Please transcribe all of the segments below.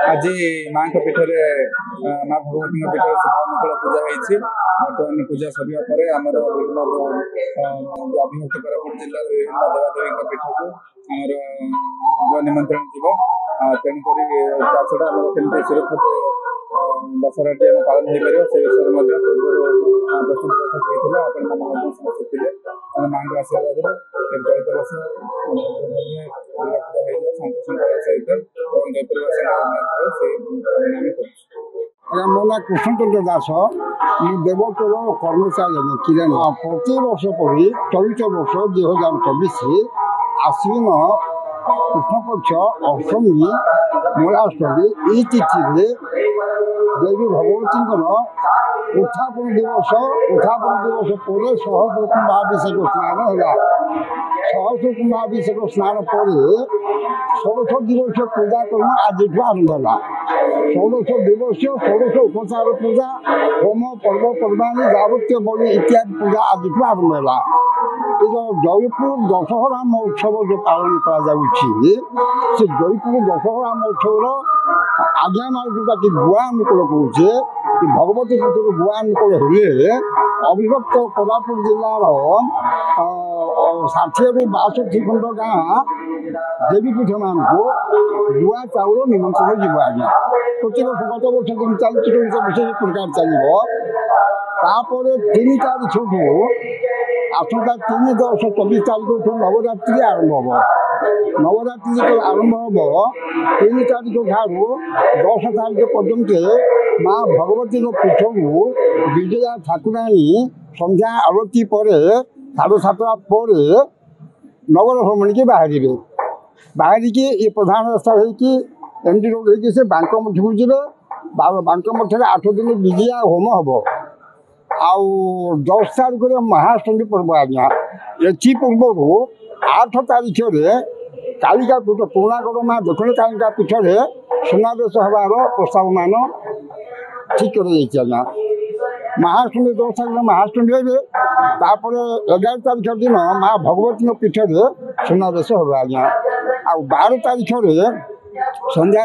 आज माँ पीठ माँ भगवती पीठ शुभानुकूल पूजा होती बर्तमान पूजा सरला आमर विभिन्न अभिमुक्त कोरापुट जिलार विभिन्न देवादेवी पीठ को आमर निमंत्रण जीव तेणुक छड़ा आम सुरक्षित दशहराटी आम पालन हो पार से विषय पूर्व प्रस्तुत बैठक होता है आपण समस्त थे माँ आशीर्वाद चलित वर्ष शांति श्रृंखला सहित मो ना कृष्णचंद्र दास देवोत्तर कर्मचारी किरण प्रति वर्ष पढ़ी चलित वर्ष 2024 आश्विन कृष्णपक्ष अष्टमी मूलाष्टमी ये तिथि देवी भगवती उत्थापन दिवस पर सहस्र कुंभाभिषेक स्नान है सहस्र कुंभाभिषेक स्नान पर षोडश दिवस पूजा कर्म आज आरंभ है षोडश दिवस षोडश उपचार पूजा होम पर्वपर्वाणी जावत्य बलि इत्यादि पूजा आज आरंभ है जो जयपुर दशहरा महोत्सव जो पालन कर जयपुर दशहरा महोत्सव आज्ञा माल जोटा कि गुआ अनुकूल कहे कि भगवती पीठ गुआ अनुकूल हेले अविभक्त कोरापुट जिलार 60 ରୁ 62 खंड गाँ देवीपीठ मान गुआ चाउल निमंत्रण जीव आज्ञा प्रत्येक गत वर्ष दिन चलती विशेष प्रकार चलो तापर 3 तारीख आसंता 3-10-24 तारीख नवरात्रि आरंभ हम नवरात्रि जो आरंभ हम 3 तारीख ठारू 10 तारीख पर्यंत माँ भगवती पीठ को विजया ठाकुराणी संध्या आरती पर 7:30 पर नगर भ्रमण की बाहर की ये प्रधान रास्ता है एमडी रोड है बांकमठ को जी बांकमठ 8 दिन विजया होम हम आउ 10 तारीख महाष्टमी पर्व आज्ञा एथि पूर्व 8 तारीख कालिका पीठ पुरागढ़ माँ दक्षिण कालिका पीठ सुनावेश हबार प्रस्ताव मान ठीक कर आज्ञा महाष्टमी 10 तारीख महाष्टमी है तापर 11 तारीख दिन माँ भगवती पीठ सुनावेश हम आज्ञा आ 12 तारीख संध्या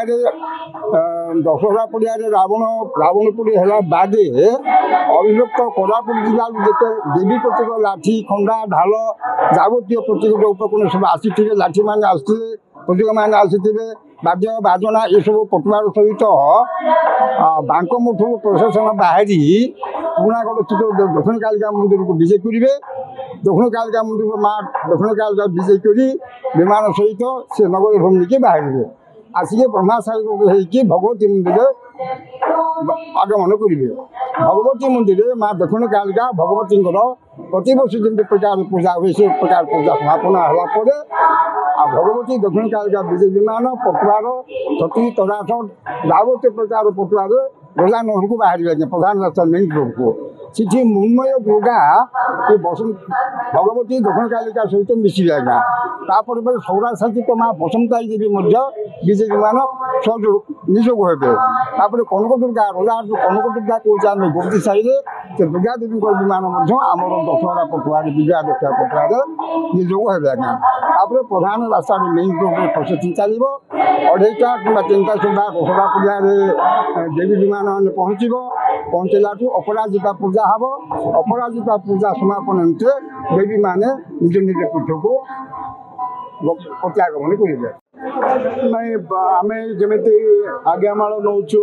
दशहरा पड़िया रावण पोड़ी है बादे अविभक्त कोरापुट जिला देवी प्रतीक लाठी खंडा ढाल जावतीय प्रतीक उपकरण सब आसी लाठी मान आसते प्रतीक मान आसी बाद्य बाजना ये सब पटुआर सहित बांकमुठ प्रशासन बाहरी पुरागढ़ स्थित दक्षिण कालिका मंदिर को विजय करेंगे दक्षिण कालिका मंदिर माँ दक्षिण कालिका विजय कर विमान सहित से नगर भ्रमण के बाहर आसिके ब्रह्माशाली भगवती मंदिर आगमन करेंगे भगवती मंदिर माँ दक्षिण कालिका भगवती प्रति वर्ष जमी प्रकार पूजा हुए से प्रकार पूजा समापन होगापर भगवती दक्षिण कालिका विजय विमान पटुआर छती तराट जावतीय प्रकार पटुआर गोला नहर को बाहर प्रधान रास्ता मेन रोड को सीठी मुन्मय दुर्गा ये बसंत भगवती दक्षिण कालिका सहित मिसी आज्ञा तापर सौरासाची माँ बसंताई देवी विजय विमान निजोग हे कनक दुर्गा रजार कनक दुर्गा कहे गोमती साई से दुर्गा देवी विमान आमर दशहरा पटुआ विजया दशहरा पटुआ निजोग हे आज्ञा तापर प्रधान रास्ता मेन रोड प्रस्तुति चलो 2:30 कि 3टा सुधा दशहरा पूजा देवी विमान पहुँचला अपराजिता पूजा हम अपराजिता पूजा समापन देवी माने निज निज पीठ को प्रत्यागमन करेंगे नहीं आम जमी आज्ञामाल नौचु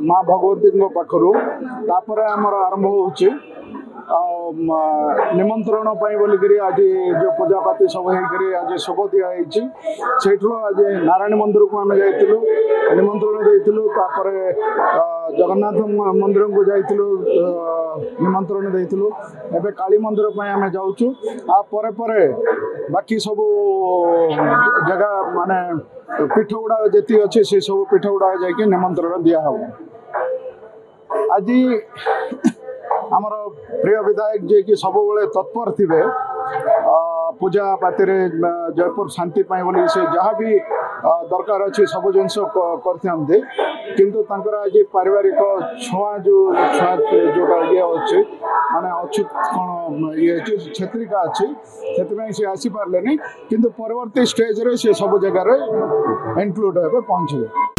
माँ भगवती पाखर तापर आमर आरंभ हो निमंत्रण बोलिकी आज जो पूजापाति सब होकर आज शुभ दिखाई आज नारायण मंदिर को आम जाइलु निमंत्रण देपर जगन्नाथ मंदिर को जाइलु निमंत्रण देलु एवं काली मंदिर पर आम जाऊँ पर बाकी सब जगह माने पीठ गुड़ा जी अच्छे से सब पीठ गुड़ा जा निमंत्रण दिहब आज आमर प्रिय विधायक जे कि सब तत्पर थे पूजा पाति जयपुर शांति बोली से जहाँ भी दरकार अच्छे सब जिन करते किंतु आज पारिवारिक छुआ छुआ जोटा ये अच्छे माने अच्युत कौन ये छेत्रिका अच्छी से आसी पारे किंतु परवर्ती स्टेज रे से सब जगह इनक्लूड हे पहुँचे।